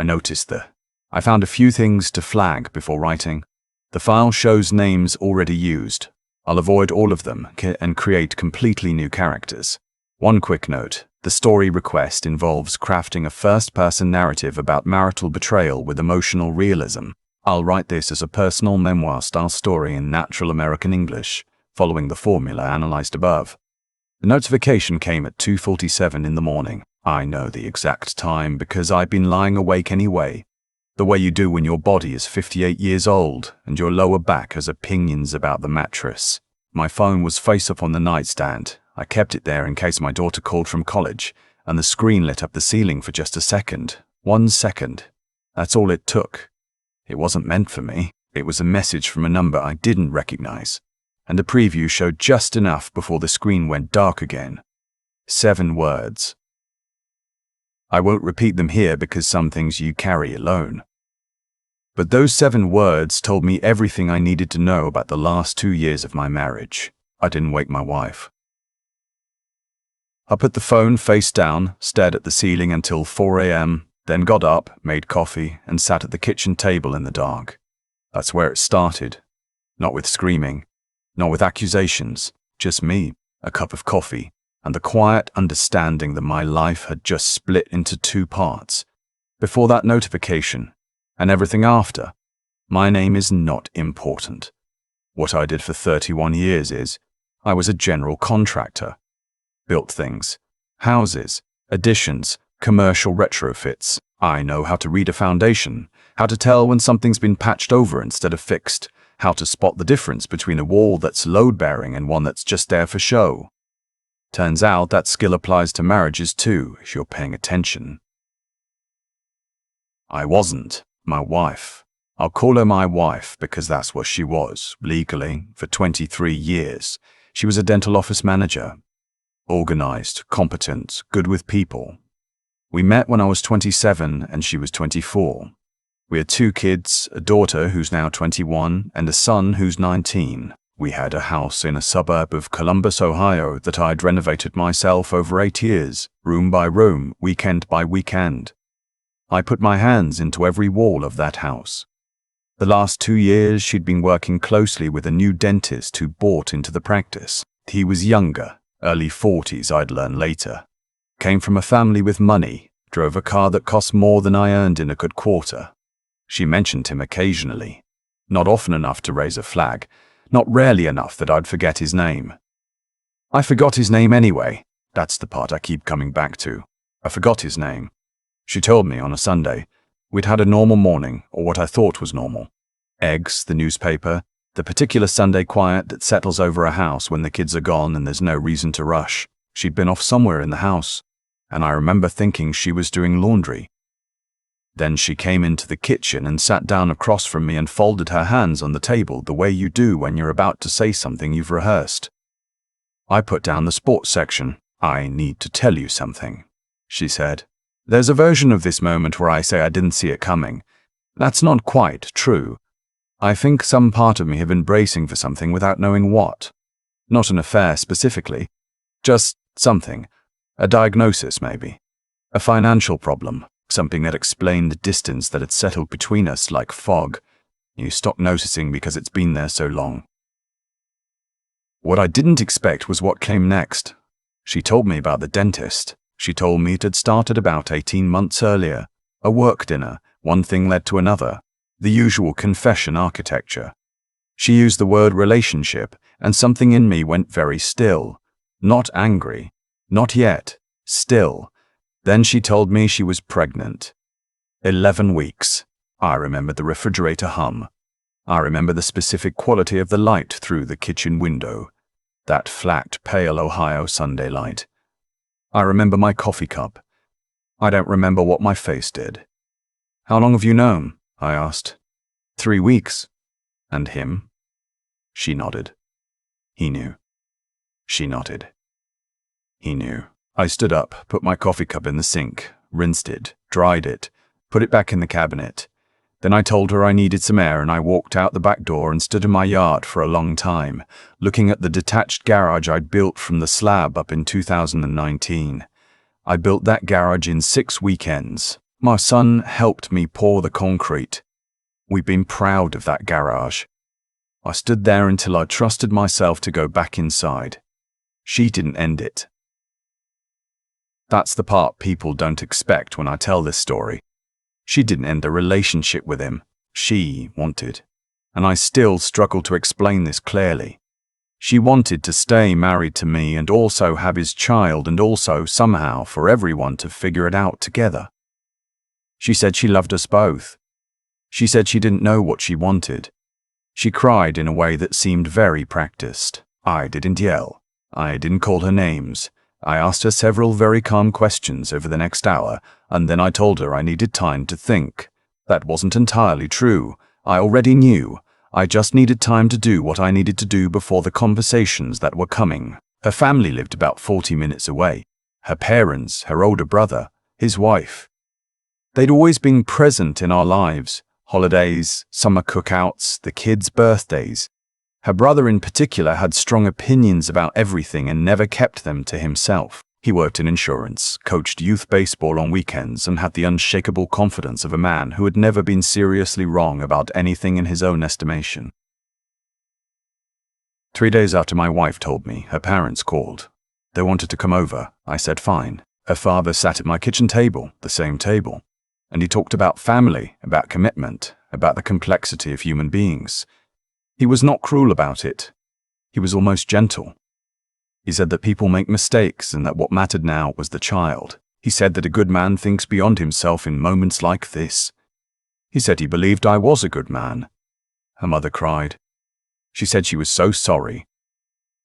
I noticed I found a few things to flag before writing. The file shows names already used. I'll avoid all of them and create completely new characters. One quick note, the story request involves crafting a first-person narrative about marital betrayal with emotional realism. I'll write this as a personal memoir-style story in natural American English, following the formula analyzed above. The notification came at 2:47 in the morning. I know the exact time because I've been lying awake anyway. The way you do when your body is 58 years old and your lower back has opinions about the mattress. My phone was face up on the nightstand. I kept it there in case my daughter called from college, and the screen lit up the ceiling for just a second. 1 second. That's all it took. It wasn't meant for me. It was a message from a number I didn't recognize, and the preview showed just enough before the screen went dark again. 7 words. I won't repeat them here because some things you carry alone. But those 7 words told me everything I needed to know about the last 2 years of my marriage. I didn't wake my wife. I put the phone face down, stared at the ceiling until 4 a.m., then got up, made coffee, and sat at the kitchen table in the dark. That's where it started. Not with screaming, not with accusations, just me, a cup of coffee, and the quiet understanding that my life had just split into 2 parts. Before that notification, and everything after, my name is not important. What I did for 31 years is, I was a general contractor. Built things, houses, additions, commercial retrofits. I know how to read a foundation, how to tell when something's been patched over instead of fixed, how to spot the difference between a wall that's load-bearing and one that's just there for show. Turns out that skill applies to marriages too, if you're paying attention. I wasn't. My wife. I'll call her my wife because that's what she was, legally, for 23 years. She was a dental office manager. Organized, competent, good with people. We met when I was 27 and she was 24. We had 2 kids, a daughter who's now 21 and a son who's 19. We had a house in a suburb of Columbus, Ohio that I'd renovated myself over 8 years, room by room, weekend by weekend. I put my hands into every wall of that house. The last 2 years she'd been working closely with a new dentist who bought into the practice. He was younger, early 40s I'd learn later. Came from a family with money, drove a car that cost more than I earned in a good quarter. She mentioned him occasionally, not often enough to raise a flag, not rarely enough that I'd forget his name. I forgot his name anyway. That's the part I keep coming back to. I forgot his name. She told me on a Sunday. We'd had a normal morning, or what I thought was normal. Eggs, the newspaper, the particular Sunday quiet that settles over a house when the kids are gone and there's no reason to rush. She'd been off somewhere in the house, and I remember thinking she was doing laundry. Then she came into the kitchen and sat down across from me and folded her hands on the table the way you do when you're about to say something you've rehearsed. I put down the sports section. I need to tell you something, she said. There's a version of this moment where I say I didn't see it coming. That's not quite true. I think some part of me have been bracing for something without knowing what. Not an affair specifically, just something. A diagnosis, maybe. A financial problem, something that explained the distance that had settled between us like fog. You stop noticing because it's been there so long. What I didn't expect was what came next. She told me about the dentist. She told me it had started about 18 months earlier. A work dinner, one thing led to another. The usual confession architecture. She used the word relationship, and something in me went very still. Not angry. Not yet. Still. Then she told me she was pregnant. 11 weeks. I remember the refrigerator hum. I remember the specific quality of the light through the kitchen window. That flat, pale Ohio Sunday light. I remember my coffee cup. I don't remember what my face did. How long have you known? I asked. 3 weeks. And him? She nodded. He knew. She nodded. He knew. I stood up, put my coffee cup in the sink, rinsed it, dried it, put it back in the cabinet. Then I told her I needed some air and I walked out the back door and stood in my yard for a long time, looking at the detached garage I'd built from the slab up in 2019. I built that garage in 6 weekends. My son helped me pour the concrete. We've been proud of that garage. I stood there until I trusted myself to go back inside. She didn't end it. That's the part people don't expect when I tell this story. She didn't end the relationship with him. She wanted. And I still struggle to explain this clearly. She wanted to stay married to me and also have his child and also somehow for everyone to figure it out together. She said she loved us both. She said she didn't know what she wanted. She cried in a way that seemed very practiced. I didn't yell. I didn't call her names. I asked her several very calm questions over the next hour, and then I told her I needed time to think. That wasn't entirely true. I already knew. I just needed time to do what I needed to do before the conversations that were coming. Her family lived about 40 minutes away. Her parents, her older brother, his wife. They'd always been present in our lives. Holidays, summer cookouts, the kids' birthdays. Her brother in particular had strong opinions about everything and never kept them to himself. He worked in insurance, coached youth baseball on weekends, and had the unshakable confidence of a man who had never been seriously wrong about anything in his own estimation. 3 days after my wife told me, her parents called. They wanted to come over. I said fine. Her father sat at my kitchen table, the same table, and he talked about family, about commitment, about the complexity of human beings. He was not cruel about it. He was almost gentle. He said that people make mistakes and that what mattered now was the child. He said that a good man thinks beyond himself in moments like this. He said he believed I was a good man. Her mother cried. She said she was so sorry.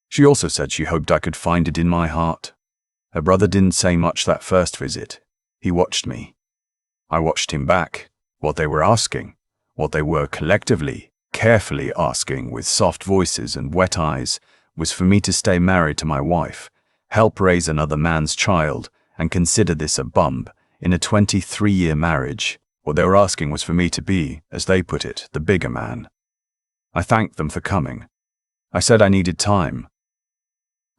She also said she hoped I could find it in my heart. Her brother didn't say much that first visit. He watched me. I watched him back. What they were asking, what they were collectively, carefully asking with soft voices and wet eyes, was for me to stay married to my wife, help raise another man's child, and consider this a bump in a 23-year marriage. What they were asking was for me to be, as they put it, the bigger man. I thanked them for coming. I said I needed time.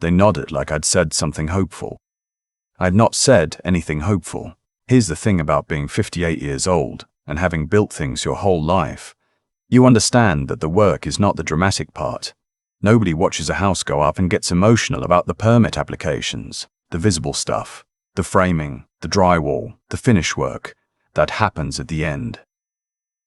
They nodded like I'd said something hopeful. I had not said anything hopeful. Here's the thing about being 58 years old and having built things your whole life. You understand that the work is not the dramatic part. Nobody watches a house go up and gets emotional about the permit applications, the visible stuff, the framing, the drywall, the finish work. That happens at the end.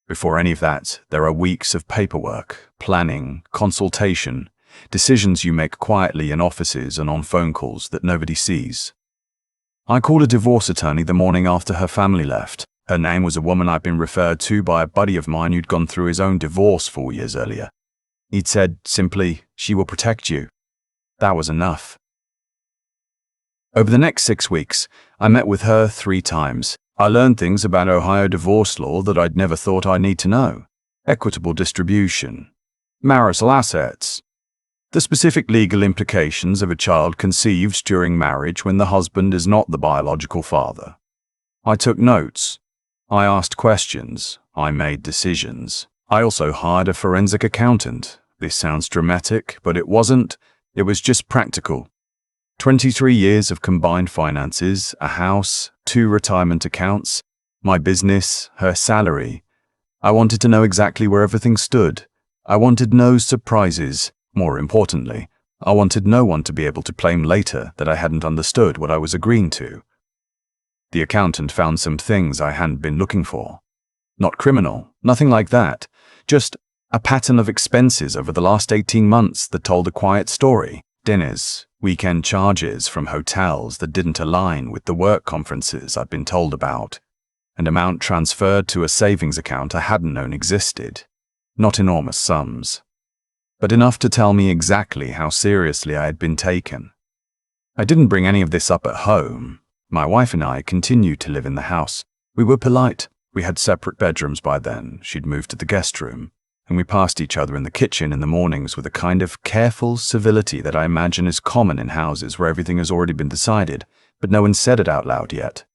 Before any of that, there are weeks of paperwork, planning, consultation, decisions you make quietly in offices and on phone calls that nobody sees. I called a divorce attorney the morning after her family left. Her name was a woman I'd been referred to by a buddy of mine who'd gone through his own divorce 4 years earlier. He'd said, simply, "She will protect you." That was enough. Over the next 6 weeks, I met with her 3 times. I learned things about Ohio divorce law that I'd never thought I'd need to know. Equitable distribution, marital assets, the specific legal implications of a child conceived during marriage when the husband is not the biological father. I took notes. I asked questions. I made decisions. I also hired a forensic accountant. This sounds dramatic, but it wasn't. It was just practical. 23 years of combined finances, a house, 2 retirement accounts, my business, her salary. I wanted to know exactly where everything stood. I wanted no surprises. More importantly, I wanted no one to be able to claim later that I hadn't understood what I was agreeing to. The accountant found some things I hadn't been looking for. Not criminal, nothing like that. Just a pattern of expenses over the last 18 months that told a quiet story. Dinners, weekend charges from hotels that didn't align with the work conferences I'd been told about. An amount transferred to a savings account I hadn't known existed. Not enormous sums, but enough to tell me exactly how seriously I had been taken. I didn't bring any of this up at home. My wife and I continued to live in the house. We were polite. We had separate bedrooms by then. She'd moved to the guest room, and we passed each other in the kitchen in the mornings with a kind of careful civility that I imagine is common in houses where everything has already been decided, but no one said it out loud yet.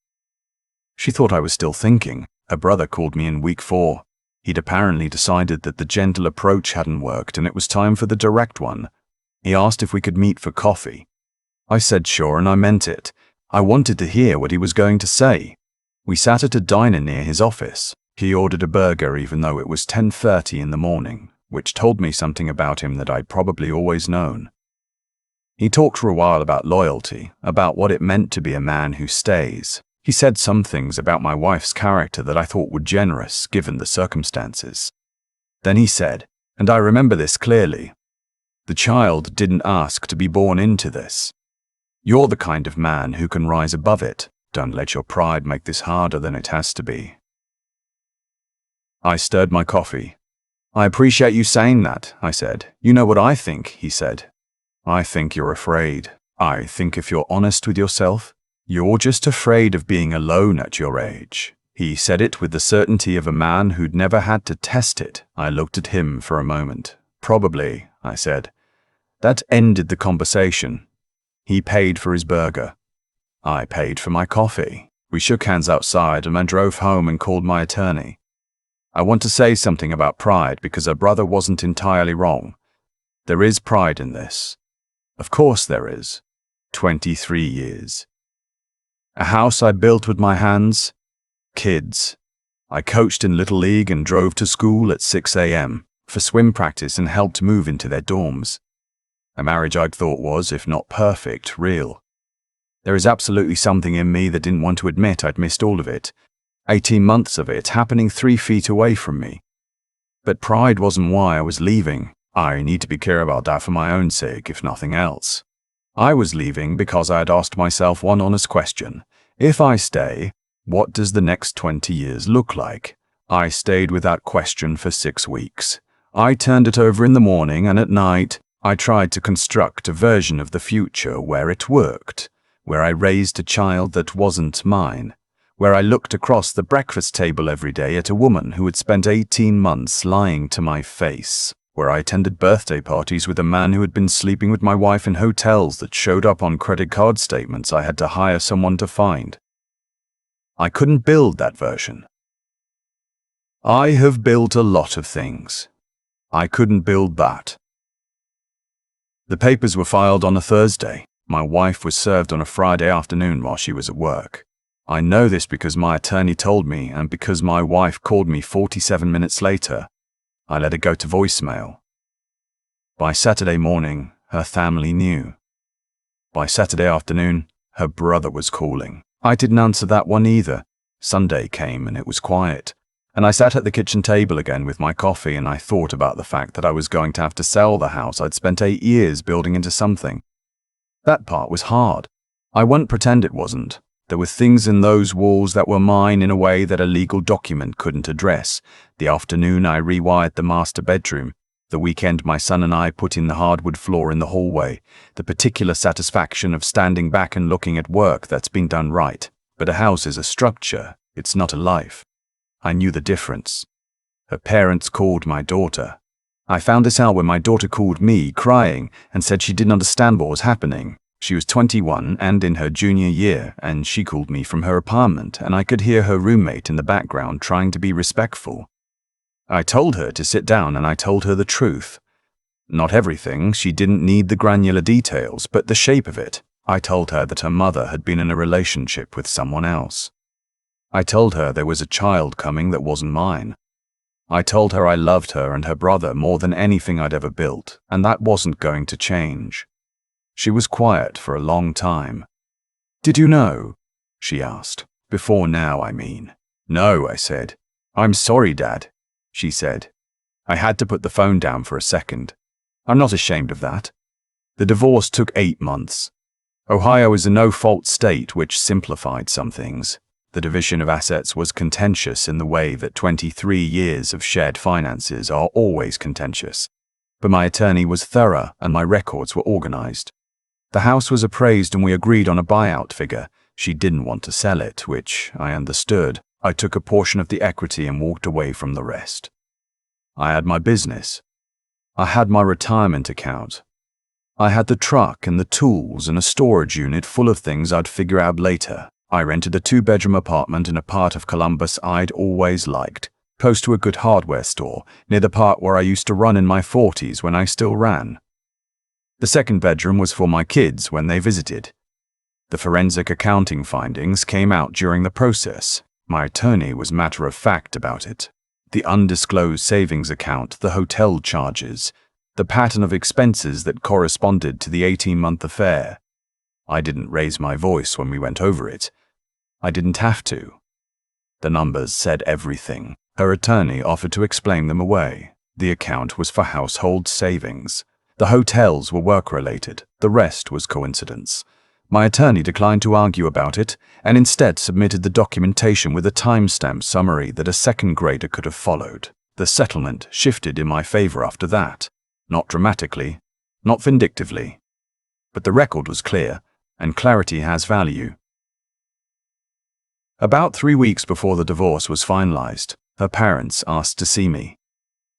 She thought I was still thinking. Her brother called me in week 4. He'd apparently decided that the gentle approach hadn't worked and it was time for the direct one. He asked if we could meet for coffee. I said sure, and I meant it. I wanted to hear what he was going to say. We sat at a diner near his office. He ordered a burger even though it was 10:30 in the morning, which told me something about him that I'd probably always known. He talked for a while about loyalty, about what it meant to be a man who stays. He said some things about my wife's character that I thought were generous given the circumstances. Then he said, and I remember this clearly, "The child didn't ask to be born into this. You're the kind of man who can rise above it. Don't let your pride make this harder than it has to be." I stirred my coffee. "I appreciate you saying that," I said. "You know what I think," he said. "I think you're afraid. I think if you're honest with yourself, you're just afraid of being alone at your age." He said it with the certainty of a man who'd never had to test it. I looked at him for a moment. "Probably," I said. That ended the conversation. He paid for his burger. I paid for my coffee. We shook hands outside and I drove home and called my attorney. I want to say something about pride because her brother wasn't entirely wrong. There is pride in this. Of course there is. 23 years. A house I built with my hands. Kids. I coached in Little League and drove to school at 6 a.m. for swim practice and helped move into their dorms. A marriage I'd thought was, if not perfect, real. There is absolutely something in me that didn't want to admit I'd missed all of it. 18 months of it happening 3 feet away from me. But pride wasn't why I was leaving. I need to be clear about that for my own sake, if nothing else. I was leaving because I had asked myself one honest question. If I stay, what does the next 20 years look like? I stayed with that question for 6 weeks. I turned it over in the morning and at night, I tried to construct a version of the future where it worked, where I raised a child that wasn't mine, where I looked across the breakfast table every day at a woman who had spent 18 months lying to my face, where I attended birthday parties with a man who had been sleeping with my wife in hotels that showed up on credit card statements I had to hire someone to find. I couldn't build that version. I have built a lot of things. I couldn't build that. The papers were filed on a Thursday. My wife was served on a Friday afternoon while she was at work. I know this because my attorney told me and because my wife called me 47 minutes later. I let it go to voicemail. By Saturday morning, her family knew. By Saturday afternoon, her brother was calling. I didn't answer that one either. Sunday came and it was quiet. And I sat at the kitchen table again with my coffee and I thought about the fact that I was going to have to sell the house I'd spent 8 years building into something. That part was hard. I won't pretend it wasn't. There were things in those walls that were mine in a way that a legal document couldn't address. The afternoon I rewired the master bedroom. The weekend my son and I put in the hardwood floor in the hallway. The particular satisfaction of standing back and looking at work that's been done right. But a house is a structure. It's not a life. I knew the difference. Her parents called my daughter. I found this out when my daughter called me, crying, and said she didn't understand what was happening. She was 21 and in her junior year, and she called me from her apartment, and I could hear her roommate in the background trying to be respectful. I told her to sit down and I told her the truth. Not everything, she didn't need the granular details, but the shape of it. I told her that her mother had been in a relationship with someone else. I told her there was a child coming that wasn't mine. I told her I loved her and her brother more than anything I'd ever built, and that wasn't going to change. She was quiet for a long time. "Did you know?" she asked. "Before now, I mean." "No," I said. "I'm sorry, Dad," she said. I had to put the phone down for a second. I'm not ashamed of that. The divorce took 8 months. Ohio is a no-fault state which simplified some things. The division of assets was contentious in the way that 23 years of shared finances are always contentious. But my attorney was thorough and my records were organized. The house was appraised and we agreed on a buyout figure. She didn't want to sell it, which I understood. I took a portion of the equity and walked away from the rest. I had my business. I had my retirement account. I had the truck and the tools and a storage unit full of things I'd figure out later. I rented a 2-bedroom apartment in a part of Columbus I'd always liked, close to a good hardware store, near the part where I used to run in my 40s when I still ran. The 2nd bedroom was for my kids when they visited. The forensic accounting findings came out during the process. My attorney was matter-of-fact about it. The undisclosed savings account, the hotel charges, the pattern of expenses that corresponded to the 18-month affair. I didn't raise my voice when we went over it. I didn't have to. The numbers said everything. Her attorney offered to explain them away. The account was for household savings. The hotels were work-related. The rest was coincidence. My attorney declined to argue about it and instead submitted the documentation with a timestamp summary that a second grader could have followed. The settlement shifted in my favor after that. Not dramatically, not vindictively. But the record was clear, and clarity has value. About 3 weeks before the divorce was finalized, her parents asked to see me.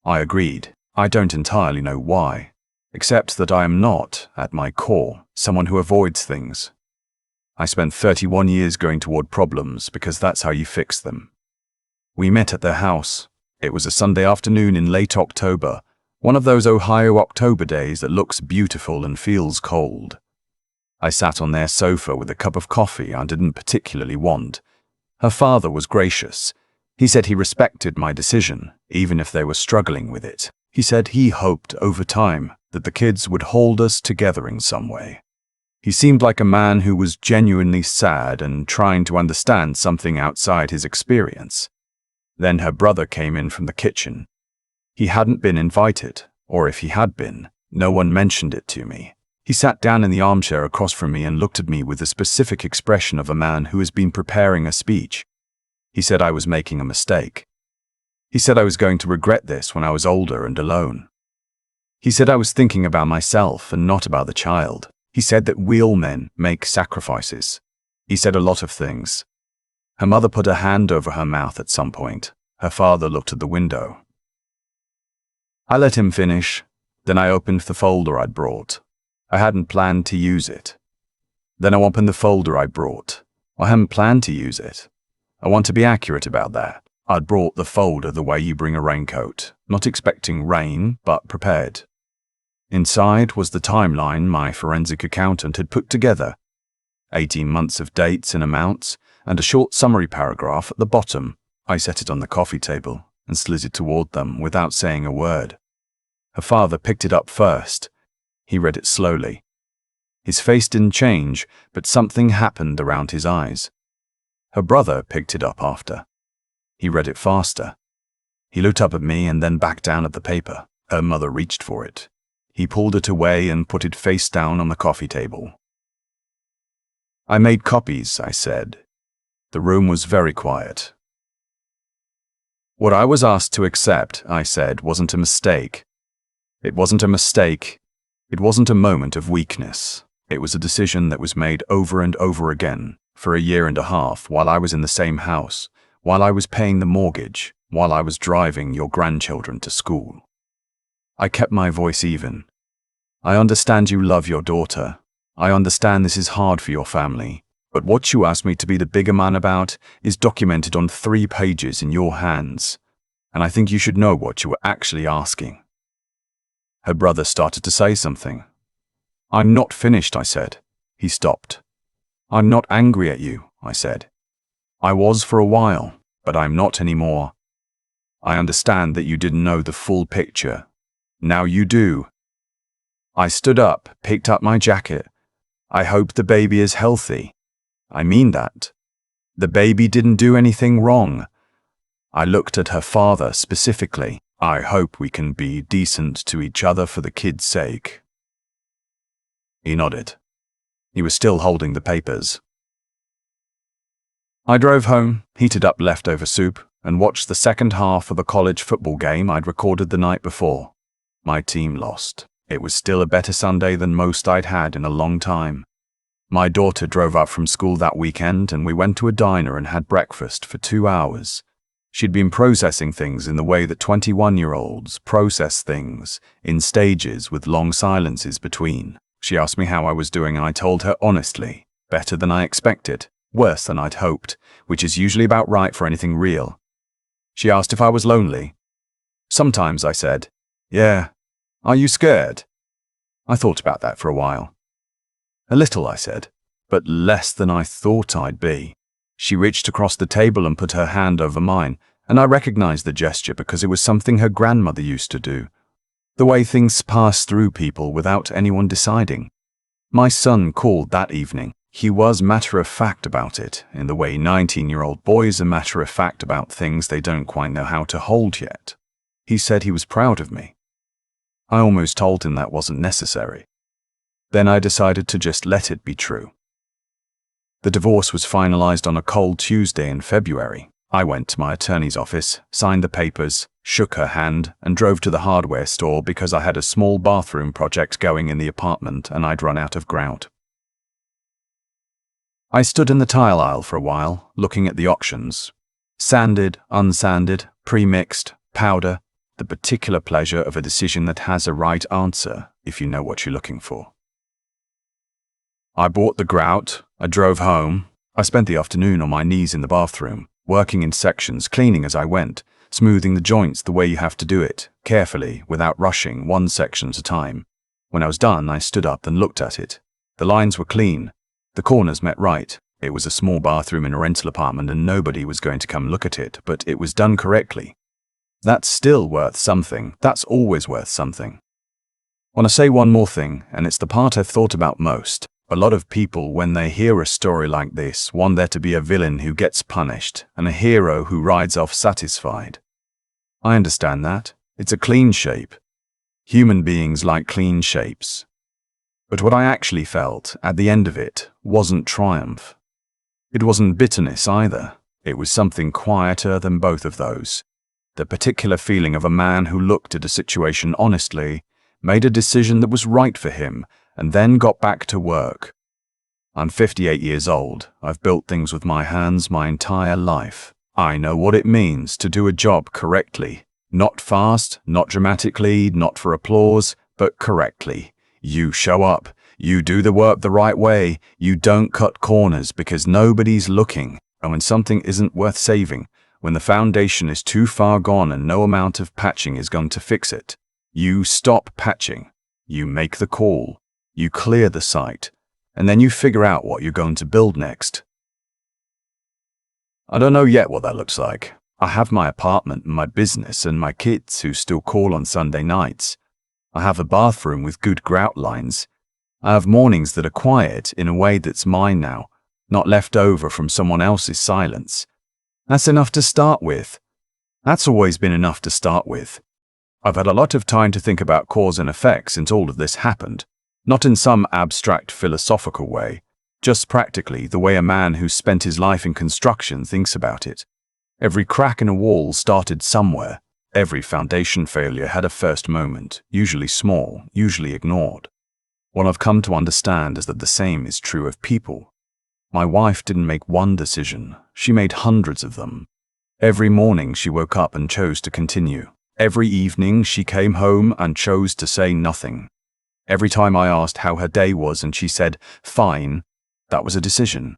I agreed. I don't entirely know why, except that I am not, at my core, someone who avoids things. I spent 31 years going toward problems because that's how you fix them. We met at their house. It was a Sunday afternoon in late October, one of those Ohio October days that looks beautiful and feels cold. I sat on their sofa with a cup of coffee I didn't particularly want. Her father was gracious. He said he respected my decision, even if they were struggling with it. He said he hoped over time that the kids would hold us together in some way. He seemed like a man who was genuinely sad and trying to understand something outside his experience. Then her brother came in from the kitchen. He hadn't been invited, or if he had been, no one mentioned it to me. He sat down in the armchair across from me and looked at me with the specific expression of a man who has been preparing a speech. He said I was making a mistake. He said I was going to regret this when I was older and alone. He said I was thinking about myself and not about the child. He said that real men make sacrifices. He said a lot of things. Her mother put her hand over her mouth at some point. Her father looked at the window. I let him finish. Then I opened the folder I'd brought. I hadn't planned to use it. Then I opened the folder I brought. I hadn't planned to use it. I want to be accurate about that. I'd brought the folder the way you bring a raincoat, not expecting rain, but prepared. Inside was the timeline my forensic accountant had put together. 18 months of dates and amounts, and a short summary paragraph at the bottom. I set it on the coffee table and slid it toward them without saying a word. Her father picked it up first. He read it slowly. His face didn't change, but something happened around his eyes. Her brother picked it up after. He read it faster. He looked up at me and then back down at the paper. Her mother reached for it. He pulled it away and put it face down on the coffee table. I made copies, I said. The room was very quiet. What I was asked to accept, I said, wasn't a mistake. It wasn't a mistake. It wasn't a moment of weakness. It was a decision that was made over and over again for a year and a half while I was in the same house, while I was paying the mortgage, while I was driving your grandchildren to school. I kept my voice even. I understand you love your daughter. I understand this is hard for your family. But what you asked me to be the bigger man about is documented on 3 pages in your hands. And I think you should know what you were actually asking. Her brother started to say something. I'm not finished, I said. He stopped. I'm not angry at you, I said. I was for a while, but I'm not anymore. I understand that you didn't know the full picture. Now you do. I stood up, picked up my jacket. I hope the baby is healthy. I mean that. The baby didn't do anything wrong. I looked at her father specifically. I hope we can be decent to each other for the kid's sake. He nodded. He was still holding the papers. I drove home, heated up leftover soup, and watched the second half of a college football game I'd recorded the night before. My team lost. It was still a better Sunday than most I'd had in a long time. My daughter drove up from school that weekend and we went to a diner and had breakfast for 2 hours. She'd been processing things in the way that 21-year-olds process things, in stages with long silences between. She asked me how I was doing and I told her honestly, better than I expected, worse than I'd hoped, which is usually about right for anything real. She asked if I was lonely. Sometimes, I said. Yeah. Are you scared? I thought about that for a while. A little, I said, but less than I thought I'd be. She reached across the table and put her hand over mine, and I recognized the gesture because it was something her grandmother used to do. The way things pass through people without anyone deciding. My son called that evening. He was matter-of-fact about it, in the way 19-year-old boys are matter-of-fact about things they don't quite know how to hold yet. He said he was proud of me. I almost told him that wasn't necessary. Then I decided to just let it be true. The divorce was finalized on a cold Tuesday in February. I went to my attorney's office, signed the papers, shook her hand, and drove to the hardware store because I had a small bathroom project going in the apartment and I'd run out of grout. I stood in the tile aisle for a while, looking at the options. Sanded, unsanded, pre-mixed, powder, the particular pleasure of a decision that has a right answer if you know what you're looking for. I bought the grout, I drove home, I spent the afternoon on my knees in the bathroom, working in sections, cleaning as I went, smoothing the joints the way you have to do it, carefully, without rushing, one section at a time. When I was done, I stood up and looked at it. The lines were clean. The corners met right. It was a small bathroom in a rental apartment and nobody was going to come look at it, but it was done correctly. That's still worth something. That's always worth something. I want to say one more thing, and it's the part I've thought about most. A lot of people, when they hear a story like this, want there to be a villain who gets punished and a hero who rides off satisfied. I understand that. It's a clean shape. Human beings like clean shapes. But what I actually felt at the end of it wasn't triumph. It wasn't bitterness either. It was something quieter than both of those. The particular feeling of a man who looked at a situation honestly, made a decision that was right for him, and then got back to work. I'm 58 years old. I've built things with my hands my entire life. I know what it means to do a job correctly. Not fast, not dramatically, not for applause, but correctly. You show up. You do the work the right way. You don't cut corners because nobody's looking. And when something isn't worth saving, when the foundation is too far gone and no amount of patching is going to fix it, you stop patching. You make the call. You clear the site. And then you figure out what you're going to build next. I don't know yet what that looks like. I have my apartment and my business and my kids who still call on Sunday nights. I have a bathroom with good grout lines. I have mornings that are quiet in a way that's mine now, not left over from someone else's silence. That's enough to start with. That's always been enough to start with. I've had a lot of time to think about cause and effect since all of this happened. Not in some abstract philosophical way, just practically the way a man who's spent his life in construction thinks about it. Every crack in a wall started somewhere. Every foundation failure had a first moment, usually small, usually ignored. What I've come to understand is that the same is true of people. My wife didn't make one decision, she made hundreds of them. Every morning she woke up and chose to continue. Every evening she came home and chose to say nothing. Every time I asked how her day was and she said, fine, that was a decision.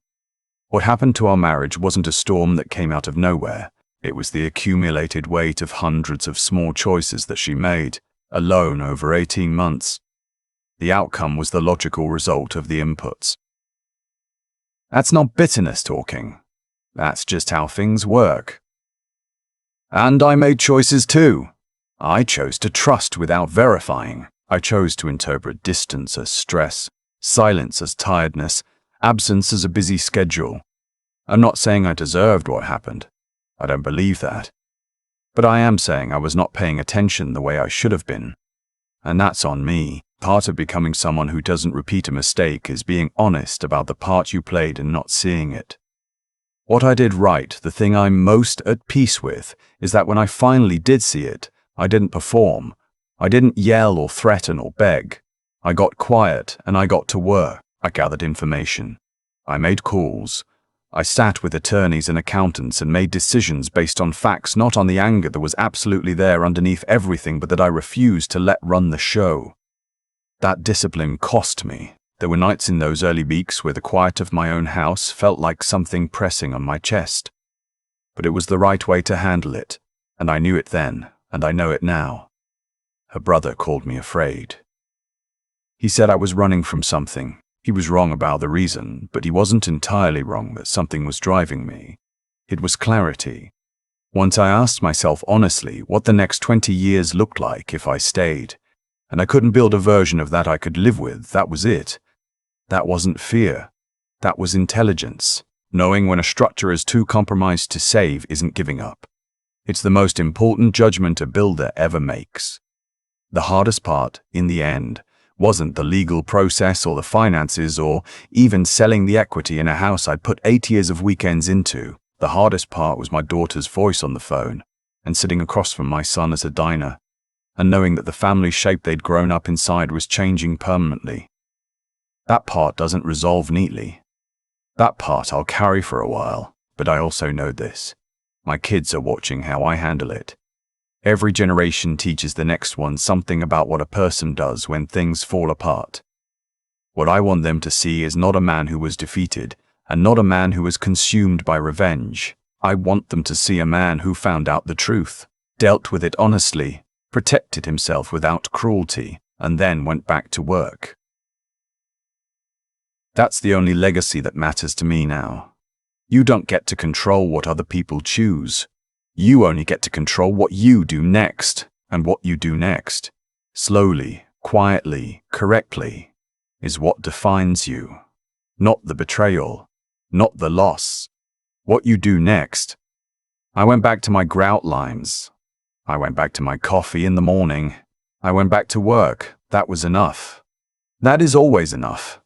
What happened to our marriage wasn't a storm that came out of nowhere. It was the accumulated weight of hundreds of small choices that she made, alone over 18 months. The outcome was the logical result of the inputs. That's not bitterness talking. That's just how things work. And I made choices too. I chose to trust without verifying. I chose to interpret distance as stress, silence as tiredness, absence as a busy schedule. I'm not saying I deserved what happened. I don't believe that. But I am saying I was not paying attention the way I should have been. And that's on me. Part of becoming someone who doesn't repeat a mistake is being honest about the part you played and not seeing it. What I did right, the thing I'm most at peace with, is that when I finally did see it, I didn't perform. I didn't yell or threaten or beg. I got quiet and I got to work. I gathered information. I made calls. I sat with attorneys and accountants and made decisions based on facts, not on the anger that was absolutely there underneath everything, but that I refused to let run the show. That discipline cost me. There were nights in those early weeks where the quiet of my own house felt like something pressing on my chest. But it was the right way to handle it, and I knew it then, and I know it now. Her brother called me afraid. He said I was running from something. He was wrong about the reason, but he wasn't entirely wrong that something was driving me. It was clarity. Once I asked myself honestly what the next 20 years looked like if I stayed, and I couldn't build a version of that I could live with, that was it. That wasn't fear. That was intelligence. Knowing when a structure is too compromised to save isn't giving up. It's the most important judgment a builder ever makes. The hardest part, in the end, wasn't the legal process or the finances or even selling the equity in a house I'd put 8 years of weekends into. The hardest part was my daughter's voice on the phone and sitting across from my son at a diner and knowing that the family shape they'd grown up inside was changing permanently. That part doesn't resolve neatly. That part I'll carry for a while, but I also know this. My kids are watching how I handle it. Every generation teaches the next one something about what a person does when things fall apart. What I want them to see is not a man who was defeated, and not a man who was consumed by revenge. I want them to see a man who found out the truth, dealt with it honestly, protected himself without cruelty, and then went back to work. That's the only legacy that matters to me now. You don't get to control what other people choose. You only get to control what you do next, and what you do next, slowly, quietly, correctly, is what defines you. Not the betrayal, not the loss. What you do next. I went back to my grout limes. I went back to my coffee in the morning. I went back to work. That was enough. That is always enough.